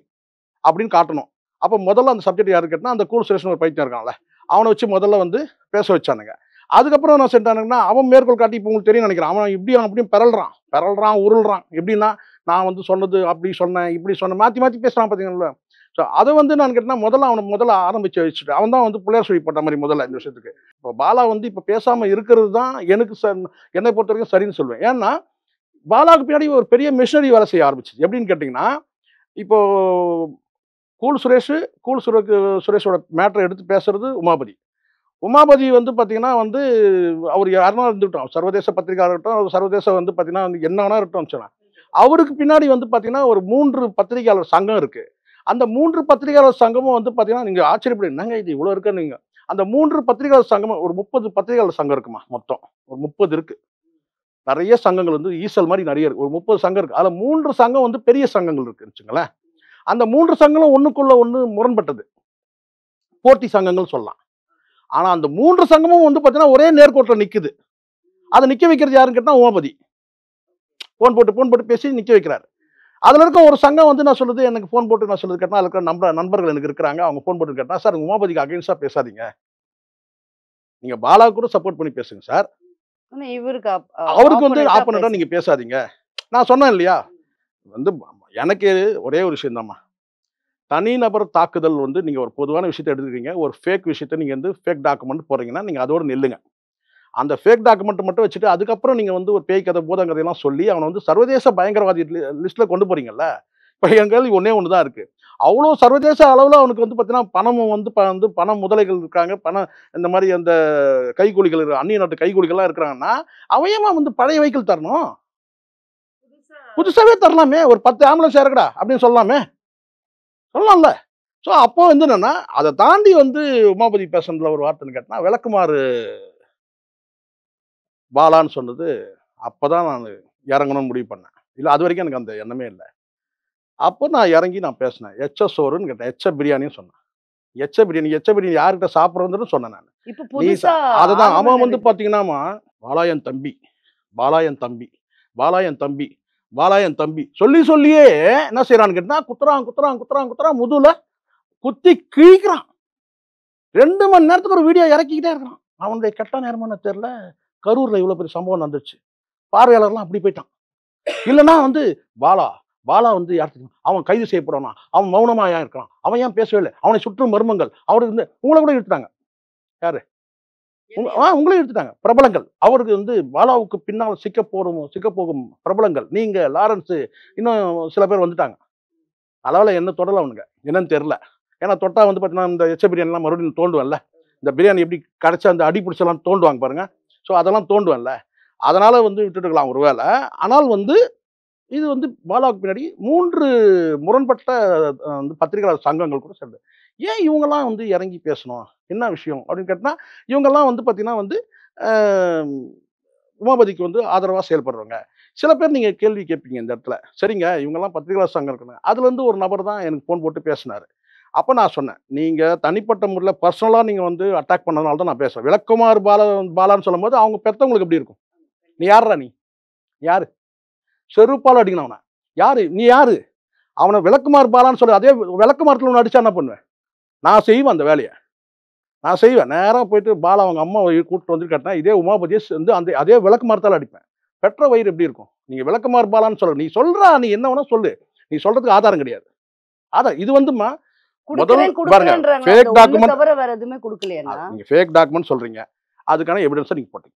அப்படின்னு காட்டணும். அப்போ முதல்ல அந்த சப்ஜெக்ட் யாரு கேட்டால் அந்த கூல் சுரேஷன் ஒரு பைத்தியம் இருக்கான்ல, அவனை வச்சு முதல்ல வந்து பேச வச்சானுங்க. அதுக்கப்புறம் நான் செஞ்சானுங்கன்னா அவன் மேற்கோள் காட்டி இப்போ உங்களுக்கு தெரியும் நினைக்கிறேன், அவன் இப்படியும் அப்படியும் பெறல்றான் உருள்றான். எப்படின்னா நான் வந்து சொன்னது அப்படி சொன்னேன் இப்படி சொன்னேன் மாற்றி மாற்றி பேசுகிறான் பார்த்தீங்களா. ஸோ அதை வந்து நான் கேட்டால் முதல்ல ஆரம்பிச்சு வச்சுட்டு அவன் தான் வந்து பிள்ளையார் சொல்லி போட்ட மாதிரி முதல்ல இந்த விஷயத்துக்கு. இப்போ பாலா வந்து இப்போ பேசாமல் இருக்கிறது தான் எனக்கு என்னை பொறுத்த வரைக்கும் சரின்னு சொல்லுவேன். ஏன்னா பாலாவுக்கு பின்னாடி ஒரு பெரிய மிஷினரி வேலை செய்ய ஆரம்பிச்சிச்சு. எப்படின்னு கேட்டிங்கன்னா இப்போ கூல் சுரேஷோட மேட்டரை எடுத்து பேசுறது உமாபதி வந்து பார்த்தீங்கன்னா வந்து அவர் யாருன்னா இருந்துட்டோம், சர்வதேச பத்திரிகையாளர் இருக்கட்டும், சர்வதேச வந்து பார்த்தீங்கன்னா வந்து என்ன வேணா இருக்கட்டும் சொன்னேன். அவருக்கு பின்னாடி வந்து பார்த்தீங்கன்னா ஒரு 3 பத்திரிகையாளர் சங்கம் இருக்கு. அந்த 3 பத்திரிகையாளர் சங்கமும் வந்து பார்த்தீங்கன்னா நீங்க ஆச்சரியப்படு என்னங்க இது இவ்வளோ இருக்குன்னு. நீங்க அந்த 3 பத்திரிகையாளர் சங்கமும் ஒரு 30 பத்திரிகையாளர் சங்கம் இருக்குமா, மொத்தம் ஒரு 30 இருக்கு. நிறைய சங்கங்கள் வந்து ஈசல் மாதிரி நிறைய இருக்கு, ஒரு 30 சங்கம் இருக்கு. அதில் 3 சங்கம் வந்து பெரிய சங்கங்கள் இருக்குன்னு வச்சுங்களேன். அந்த 3 சங்கங்களும் ஒண்ணுக்குள்ள ஒண்ணு முரண்பட்டது, போட்டி சங்கங்கள் சொல்லலாம். ஆனா அந்த 3 சங்கமும் வந்து பார்த்தீங்கன்னா ஒரே நேர்கோட்டில் நிக்குது. அதை நிக்க வைக்கிறது யாருன்னு கேட்டா உமாபதி. போன் போட்டு பேசி நிக்க வைக்கிறாரு. அதுல இருக்க ஒரு சங்கம் வந்து நான் சொல்லுது, எனக்கு போன் போட்டு நான் சொல்லுது கேட்டா அதுக்கு நண்பர்கள் எனக்கு இருக்கிறாங்க, அவங்க போன் போட்டு கேட்டா சார் உமாபதிக்கு அகைன்ஸ்டா பேசாதீங்க, நீங்க பாலா கூட சப்போர்ட் பண்ணி பேசுங்க சார், அவருக்கு வந்து ஆப்போனண்டா நீங்க பேசாதீங்க. நான் சொன்னேன் இல்லையா, வந்து எனக்கு ஒரே ஒரு விஷயம் தான்மா, தனிநபர் தாக்குதல் வந்து நீங்க ஒரு பொதுவான விஷயத்தை எடுத்துக்கிறீங்க, ஒரு ஃபேக் விஷயத்தை நீங்க வந்து ஃபேக் டாக்குமெண்ட் போறீங்கன்னா நீங்க அதோட நில்லுங்க. அந்த ஃபேக் டாக்குமெண்ட் மட்டும் வச்சுட்டு அதுக்கப்புறம் நீங்க வந்து ஒரு பேய் கதை பூதங்கதையெல்லாம் சொல்லி அவனை வந்து சர்வதேச பயங்கரவாதி லிஸ்ட்ல கொண்டு போறீங்கல்ல. இப்போ என் கேள்வி ஒன்னே ஒன்று தான் இருக்கு, அவ்வளோ சர்வதேச அளவில் அவனுக்கு வந்து பார்த்தீங்கன்னா பணமும் வந்து பண முதலைகள் இருக்காங்க, இந்த மாதிரி அந்த கைகூலிகள் அந்நிய நாட்டு கைகூலிகள்லாம் இருக்கிறாங்கன்னா அவையமா வந்து பழைய வெஹிக்கிள் தரணும், புதுசாகவே தரலாமே, ஒரு 10 ஆம்புலன்ஸ் இறக்குடா அப்படின்னு சொல்லலாம்ல. ஸோ அப்போ வந்து என்னன்னா அதை தாண்டி வந்து உமாபதி பேசுனதுல ஒரு வார்த்தைன்னு கேட்டா விளக்குமாறு பாலான்னு சொன்னது அப்போதான் நான் இறங்கணும்னு முடிவு பண்ணேன். இல்லை அது வரைக்கும் எனக்கு அந்த எண்ணமே இல்லை. அப்போ நான் இறங்கி நான் பேசினேன், எச்ச சோறுன்னு கேட்டேன், எச்ச பிரியாணின்னு சொன்னேன். எச்ச பிரியாணி யார்கிட்ட சாப்பிட்றதுன்னு சொன்னேன் நான். அதுதான் அவன் வந்து பார்த்தீங்கன்னா பாலா என் தம்பி சொல்லியே என்ன செய்யறான்னு கேட்டா குத்துறான் முதுல குத்தி கிழிக்கிறான். 2 மணி நேரத்துக்கு ஒரு வீடியோ இறக்கிக்கிட்டே இருக்கிறான். அவனுடைய கெட்ட நேரமான தெரியல, கரூர்ல இவ்வளவு பெரிய சம்பவம் நடந்துச்சு, பார்வையாளர்லாம் அப்படி போயிட்டான். இல்லைன்னா வந்து பாலா வந்து யாருக்கு அவன் கைது செய்யப்படுவானா, அவன் மௌனமா ஏன் இருக்கிறான், அவன் ஏன் பேசவே இல்லை, அவனை சுற்றும் மர்மங்கள், அவருக்கு வந்து உங்களை கூட எடுத்துட்டாங்க. யாரு உங்களே எடுத்துட்டாங்க பிரபலங்கள். அவருக்கு வந்து பாலாவுக்கு பின்னால் சிக்க போகும் பிரபலங்கள், நீங்க லாரன்ஸ், இன்னும் சில பேர் வந்துட்டாங்க. அளவில் என்ன தொடல அவனுங்க என்னன்னு தெரியல. ஏன்னா தொட்டா வந்து பார்த்தீங்கன்னா இந்த எச்ச பிரியாணிலாம் மறுபடியும் தோண்டுவன்ல, இந்த பிரியாணி எப்படி கடைச்சா அந்த அடி பிடிச்செல்லாம் தோண்டுவாங்க பாருங்க. ஸோ அதெல்லாம் தோண்டுவன்ல. அதனால வந்து விட்டுட்டுருக்கலாம் ஒருவேளை. ஆனால் வந்து இது வந்து பாலாவுக்கு பின்னாடி 3 முரண்பட்ட வந்து பத்திரிகையாளர் சங்கங்கள் கூட சேர்ந்து. ஏன் இவங்கலாம் வந்து இறங்கி பேசணும்? என்ன விஷயம்? அப்படின்னு கேட்டா, இவங்கலாம் வந்து பார்த்தீங்கன்னா வந்து அ உமாபதிக்கு வந்து ஆதரவா செயல்படுறவங்க. சில பேர் நீங்க கேள்வி கேட்பீங்க இந்த இடத்துல. சரிங்க, இவங்கலாம் பத்திரிகையாளர் சங்கம் இருக்குன்னு. அதுலேருந்து ஒரு நபர் தான் எனக்கு ஃபோன் போட்டு பேசினாரு. அப்ப நான் சொன்னேன், நீங்க தனிப்பட்ட முறையில பர்சனலா நீங்க வந்து அட்டாக் பண்ணதுனால தான் நான் பேசுறேன். விளக்குமாறு பாலான்னு சொல்லும்போது அவங்க பெத்தவங்களுக்கு எப்படி இருக்கும்? நீ யார்றா நீ? யாரு? செருப்பால அடிக்கணும் அவன. யாரு? நீ யாரு? அவன விளக்குமாறு பாலான்னு சொல்லு. அதே விளக்குமாறத்துல ஒண்ணு அடிச்சா என்ன பண்ணுவேன்? நான் செய்வேன் அந்த வேலைய. நான் செய்வேன். நேரா போயிட்டு பாலா அவங்க அம்மாவ கூட்டிட்டு வந்து கேட்டா, இதே உமாபதிய வந்து அந்த அதே விளக்குமாறத்தால அடிப்பேன். பெற்ற வயிறு எப்படி இருக்கும்? நீங்க விளக்குமாறு பாலான்னு சொல்ற. நீ சொல்றா, நீ என்ன வேணா சொல்லு. நீ சொல்றதுக்கு ஆதாரம் கிடையாது. இது வந்துமா முதல் குடுக்குறேன் பாருங்க, குடுக்குறேன்றாங்க. ஃபேக் அந்த ஒண்ணு டாக்குமெண்ட். தவிர வேற எதுவுமே குடுக்கலையாண்ணா? நீங்க ஃபேக் டாக்குமெண்ட் சொல்றீங்க. அதுக்கான எவிடன்ஸ நீங்க போட்டீங்க.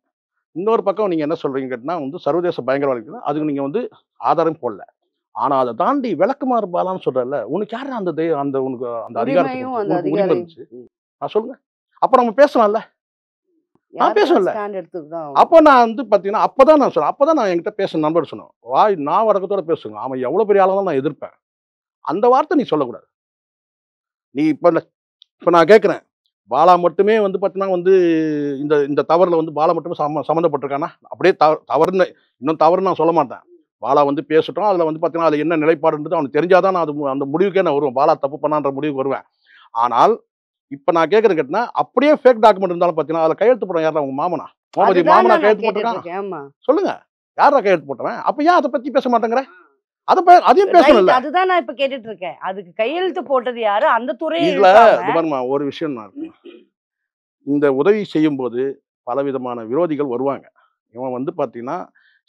இன்னொரு பக்கம் நீங்க என்ன சொல்றீங்கன்னு கேட்டா வந்து சர்வதேச பயங்கரவாதிகள் அதுக்கு நீங்க வந்து ஆதாரம் போடல. ஆனா அத தாண்டி விளக்குமாறு பாலான்னு சொல்றல்ல, உனக்கு யாரு அந்த அந்த உனக்கு அந்த அதிகாரத்த உரிமையும் குடுத்தது? அந்த உனக்கு உரிமை அதிகாரம். இருந்துச்சு. சொல்லுங்க. அப்ப நம்ம பேசலாம்ல. நான் யாருக்காவது பேசுவேன்ல. ஸ்டாண்ட் எடுத்துட்டு தான் ஆகணும். அப்ப நான் வந்து பார்த்தீங்கன்னா, அப்பதான் நான் சொன்னேன். அப்பதான் நான் என்கிட்ட பேசுன நண்பர் சொன்னான். நான் அடக்கத்தோட பேசுங்க. அவன் எவ்வளவு பெரிய ஆளா இருந்தாலும் நான் எதிர்ப்பேன். அந்த வார்த்தை நீ சொல்லக்கூடாது. நீ இப்ப நான் கேட்கிறேன். பாலா மட்டுமே வந்து பார்த்தீங்கன்னா வந்து இந்த இந்த தவறுல வந்து பாலா மட்டுமே சம்மந்தப்பட்டிருக்கானா? அப்படியே தவறுன்னு இன்னும் தவறுன்னு நான் சொல்ல மாட்டேன். பாலா வந்து பேசட்டும். அதுல வந்து பார்த்தீங்கன்னா, அது என்ன நிலைப்பாடுன்றது அவனுக்கு தெரிஞ்சா தான் நான் அந்த முடிவுக்கே நான் வருவேன். பாலா தப்பு பண்ணான்ற முடிவுக்கு வருவேன். ஆனால் இப்ப நான் கேட்கிறேன் கேட்டீங்கன்னா, அப்படியே ஃபேக் டாக்குமெண்ட் இருந்தாலும் பார்த்தீங்கன்னா, அதுல கையெழுத்து போடுறவன் யார்றா? உங்க மாமனா? உமாபதி அதுதான் மாமனா நான் கையெழுத்து கேட்டுட்டு போட்டிருக்கான்? இருக்கேன். ஆமா. சொல்லுங்க. யார்றா கையெழுத்து போட்டவன்? அப்ப ஏன் அத பத்தி பேச மாட்டேங்கிற? அதையும் ரைட். பேசணும்ல. அதுதான் நான் இப்ப கேட்டுட்டு இருக்கேன். அதுக்கு கையெழுத்து போட்டது யாரு? அந்த துறையை இதுல இழுக்காம. இது பாரும்மா, ஒரு விஷயம் நான் இந்த உதவி செய்யும்போது பலவிதமான விரோதிகள் வருவாங்க. இவன் வந்து பார்த்தீங்கன்னா,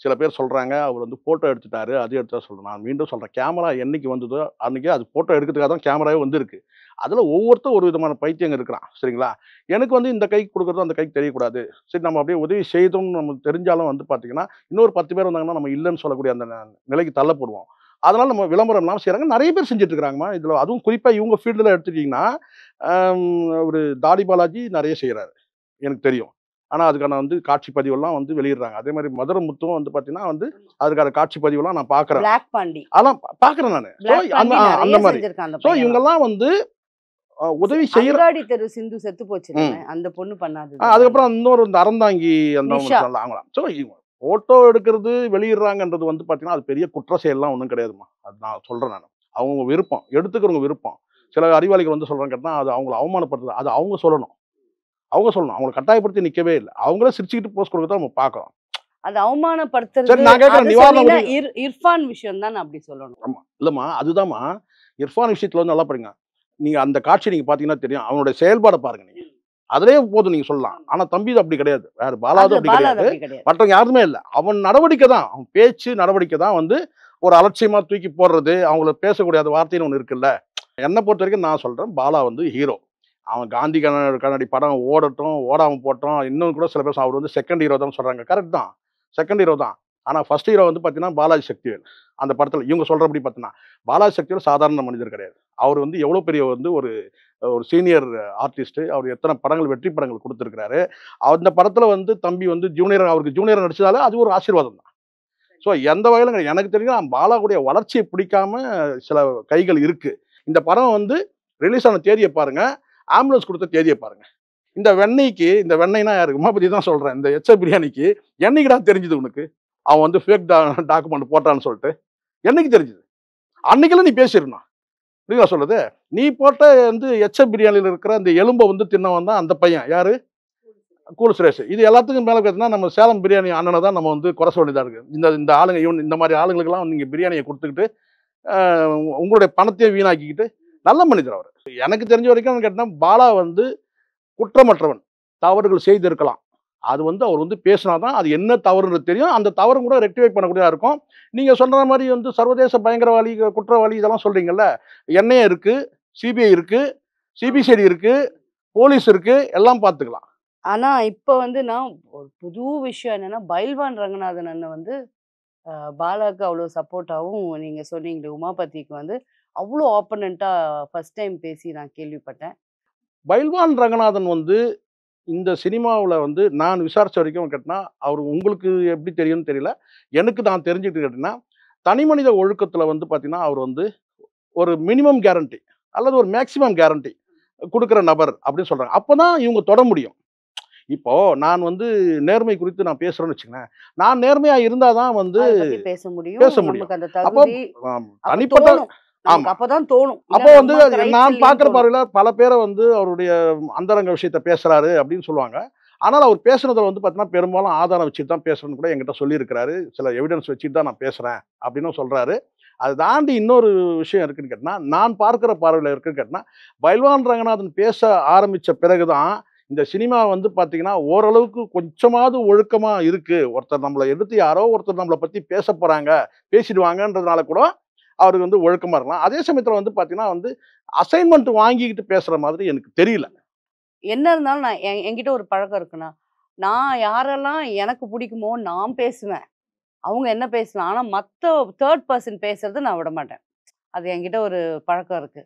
சில பேர் சொல்றாங்க, அவர் வந்து ஃபோட்டோ எடுத்துட்டாரு, அது எடுத்தாரு சொல்றேன். நான் மீண்டும் சொல்றேன். கேமரா என்னைக்கு வந்ததோ, அன்னைக்கே அது ஃபோட்டோ எடுக்கிறதுக்காக தான் கேமராவே வந்திருக்கு. அதுல ஒவ்வொருத்தரும் ஒரு விதமான பைத்தியங்க இருக்கிறான். சரிங்களா? எனக்கு வந்து இந்த கைக்கு குடுக்குறதும், அந்த கைக்கு தெரியக்கூடாது. சரி, நம்ம அப்படியே உதவி செய்தோம்னு நமக்கு தெரிஞ்சாலும் வந்து பார்த்தீங்கன்னா, இன்னொரு 10 பேர் வந்தாங்கன்னா, நம்ம இல்லன்னு சொல்லக்கூடிய அந்த நிலைக்கு தள்ளப்படுவோம். அதனால நம்ம விளம்பரம் இல்லாம செய்றாங்க. நெறைய பேர் செஞ்சுட்டு இருக்காங்கம்மா. இதுல அதுவும் குறிப்பா இவங்க ஃபீல்டுல எடுத்துட்டீங்கன்னா, அம் ஒரு தாடி பாலாஜி நெறைய செய்றாரு. எனக்கு தெரியும். ஆனா, அதுக்கான வந்து காட்சி பதிவெல்லாம் வந்து வெளியிடுறாங்க. அதே மாரி மதுரை முத்துவும் வந்து பார்த்தீங்கன்னா வந்து, அதுக்கான காட்சி பதிவெல்லாம் நான் பார்க்குறேன். பிளாக் பாண்டி. அதெல்லாம் பார்க்குறேன் நானு. பிளாக் அந்த பாண்டி அந்த நிறைய மாரி. செஞ்சிருக்கான் அந்த ஸோ பையன்லாம். இவங்கலாம் வந்து உதவி செய்யற அங்காடி தெரு சிந்து செத்து போச்சு ம். தானே? அந்த பொண்ணு பண்ணாதது. அதுக்கப்புறம் இன்னொரு இந்த அறந்தாங்கி அந்த நிஷா. சொன்னாங்களாம். ஸோ ஃபோட்டோ எடுக்கிறது, வெளியிடுறாங்கன்றது வந்து பார்த்தீங்கன்னா, அது பெரிய குற்ற செயல்லாம் ஒண்ணும் கிடையாதும்மா. அது நான் சொல்றேன் நானு. அவங்க விருப்பம். எடுத்துக்கிறவங்க விருப்பம். சில அறிவாளிகள் வந்து சொல்றாங்க கேட்டா, அது அவங்கள அவமானப்படுத்துது. அது அவங்க சொல்லணும். அவங்க சொல்லணும். அவங்கள கட்டாயப்படுத்தி நிக்கவே இல்ல. அவங்களே சிரிச்சுக்கிட்டு போஸ்ட் கொடுக்கறத நம்ம பார்க்கிறோம். அது அவமானப்படுத்துறது. சரி, நான் கேட்கிறேன். அது நிவாரண சொன்னீங்கன்னா உதவி. இர்ஃபான் விஷயம் தான் நான் அப்படி சொல்லணும். ஆமா. இல்லம்மா, அதுதாம்மா. இர்ஃபான் விஷயத்துல வந்து நல்லா படிங்க. நீங்க அந்த காட்சி நீங்க பார்த்தீங்கன்னா தெரியும். அவனுடைய செயல்பாட பாருங்க நீங்க. அதிலேயே போதும் நீங்க சொல்லலாம். ஆனா தம்பிது அப்படி கிடையாது. வேற பாலாது அதுல அப்படி பாலாது கிடையாது. அப்படி கிடையாது. மற்றவங்க யாருமே இல்ல. அவன் நடவடிக்கை தான். அவன் பேச்சு, நடவடிக்கை தான் வந்து ஒரு அலட்சியமா தூக்கி போடுறது, அவங்கள பேசக்கூடிய அந்த வார்த்தைன்னு ஒண்ணு இருக்குல்ல. என்ன பொறுத்தவரைக்கும் நான் சொல்றேன், பாலா வந்து ஹீரோ. அவன் காந்தி கண்ணாடி படம் ஓடட்டும், ஓடாம போட்டும். இன்னும் கூட சில பேர் அவர் வந்து செகண்ட் ஹீரோ தான் சொல்றாங்க. கரெக்ட் தான். செகண்ட் ஹீரோ தான். ஆனா ஃபர்ஸ்ட் ஹீரோ வந்து பார்த்தீங்கன்னா, பாலாஜி சக்திவேல். அந்த படத்துல இவங்க சொல்றபடி பார்த்தீங்கன்னா, பாலாஜி சக்திவேல் சாதாரண மனிதர் கிடையாது. அவர் வந்து எவ்வளோ பெரிய வந்து ஒரு ஒரு சீனியர் ஆர்டிஸ்ட். அவர் எத்தனை படங்கள், வெற்றி படங்கள் குடுத்திருக்கிறாரு. அந்த படத்துல வந்து தம்பி வந்து அவருக்கு ஜூனியரா நடிச்சதால அது ஒரு ஆசீர்வாதம் தான். ஸோ எந்த வகையிலும் கிடையாது. எனக்கு தெரியும் பாலாவுடைய வளர்ச்சியை பிடிக்காம சில கைகள் இருக்கு. இந்த படம் வந்து ரிலீஸ் ஆன தேதிய பாருங்க. ஆம்புலன்ஸ் குடுத்த தேதிய பாருங்க. இந்த வெண்ணெய்னா யாரு? உமாபதி தான் சொல்றேன். இந்த எச்ச பிரியாணிக்கு என்னைக்குடா தெரிஞ்சது உனக்கு? அவன் வந்து ஃபேக் டாக்குமெண்ட் போட்டான்னு சொல்லிட்டு. என்னைக்கு தெரிஞ்சது? அன்னைக்கெல்லாம் நீ பேசிறணும். புரியுதா சொல்றது? நீ போட்ட வந்து எச்ச பிரியாணியில இருக்கிற அந்த எலும்ப வந்து தின்னவன் தான் அந்த பையன். யாரு? கூல் சுரேஷ். இது எல்லாத்துக்கும் மேல பார்த்தீங்கன்னா, நம்ம சேலம் பிரியாணி அண்ணன தான் நம்ம வந்து குறை சொல்ல வேண்டியதா இருக்கு. இந்த ஆளுங்க இந்த மாரி ஆளுங்களுக்கெல்லாம் நீங்க பிரியாணிய குடுத்துக்கிட்டு, அ உங்களுடைய பணத்தையும் வீணாக்கிக்கிட்டு, நல்ல மனிதர் அவரு. எனக்கு தெரிஞ்ச வரைக்கும் கேட்டா, பாலா வந்து குற்றமற்றவன். தவறுகள் செய்திருக்கலாம். அது வந்து அவர் வந்து பேசினா தான் அது என்ன தவறுன்றது தெரியும். அந்த தவறும் கூட ரெக்டிஃபை பண்ணக்கூடியதா இருக்கும். நீங்க சொல்ற மாரி வந்து சர்வதேச பயங்கரவாதி, குற்றவாளி இதெல்லாம் சொல்றீங்கல்ல. என்ஐஏ இருக்கு, சிபிஐ இருக்கு, சிபிசிஐடி இருக்கு, போலீஸ் இருக்கு. எல்லாம் பார்த்துக்கலாம். ஆனா இப்ப வந்து நான் ஒரு புது விஷயம் என்னன்னா, பைல்வான் ரங்கநாதன் அண்ணன் வந்து பாலாக்கு அவ்வளோ சப்போர்ட்டாவும் நீங்க சொன்னீங்களே உமாபதிக்கு வந்து அவ்வளோ ஆப்போனன்ட்டா ஃபர்ஸ்ட் டைம் பேசி நான் கேள்விப்பட்டேன். பைல்வான் ரங்கநாதன் வந்து இந்த சினிமாவுல வந்து நான் விசாரிச்ச வரைக்கும் கேட்டனா, அவர் உங்களுக்கு எப்படி தெரியும்னு தெரியல. எனக்கு நான் தெரிஞ்சுக்கிட்டு கேட்டீங்கன்னா, தனிமனித ஒழுக்கத்துல வந்து பார்த்தீங்கன்னா, அவர் வந்து ஒரு மினிமம் கேரண்டி அல்லது ஒரு மேக்ஸிமம் கேரண்டி குடுக்குற நபர் அப்படின்னு சொல்றாங்க. அப்பதான் இவங்க தொட முடியும். இப்போ நான் வந்து நேர்மை குறித்து நான் பேசுறேன்னு வச்சுக்கங்களேன். நான் நேர்மையா இருந்தா தான் வந்து அத பத்தி பேச முடியும். பேச முடியும். நமக்கு அந்த அப்போ தகுதி அப்ப தனிப்பட்ட தோணும். நமக்கு ஆமா. அப்பதான் தோணும். அப்போ இல்ல வந்து நமக்கு ரைட்ஸ் நான் இல்லையேன்னு பார்க்குற தோணும். பார்வையில பல பேர வந்து அவருடைய அந்தரங்க விஷயத்த பேசுறாரு அப்படின்னு சொல்லுவாங்க. ஆனால் அவர் பேசுனதுல வந்து பார்த்தீங்கன்னா, பெரும்பாலும் ஆதாரம் வச்சுட்டு தான் பேசுறேன்னு கூட என்கிட்ட சொல்லியிருக்கிறாரு. சில எவிடன்ஸ் வச்சுட்டு தான் நான் பேசுறேன் அப்படின்னும் சொல்றாரு. அத தாண்டி இன்னொரு விஷயம் இருக்குன்னு கேட்டனா, நான் பார்க்கிற பார்வையில இருக்குன்னு கேட்டனா, பயில்வான் ரங்கநாதன் பேச ஆரம்பிச்ச பிறகு தான் இந்த சினிமா வந்து பார்த்தீங்கன்னா, ஓரளவுக்கு கொஞ்சமாவது ஒழுக்கமா இருக்கு. ஒருத்தர் நம்மள எதிர்த்து யாரோ ஒருத்தர் நம்மள பத்தி பேசப் போறாங்க, பேசிடுவாங்கன்றதுனால கூட அவருக்கு வந்து ஒழுக்கமா இருக்கலாம். அதே சமயத்துல வந்து பார்த்தீங்கன்னா வந்து, அசைன்மென்ட் வாங்கிக்கிட்டு பேசுற மாதிரி எனக்கு தெரியல. என்ன இருந்தாலும் நான் என்கிட்ட ஒரு பழக்கம் இருக்குண்ணா. நான் யாரெல்லாம் எனக்கு பிடிக்குமோ நான் பேசுவேன். அவங்க என்ன பேசலாம். ஆனா மத்த 3 பெர்சன் பேசுறத நான் விடமாட்டேன். அது என்கிட்ட ஒரு பழக்கம் இருக்கு.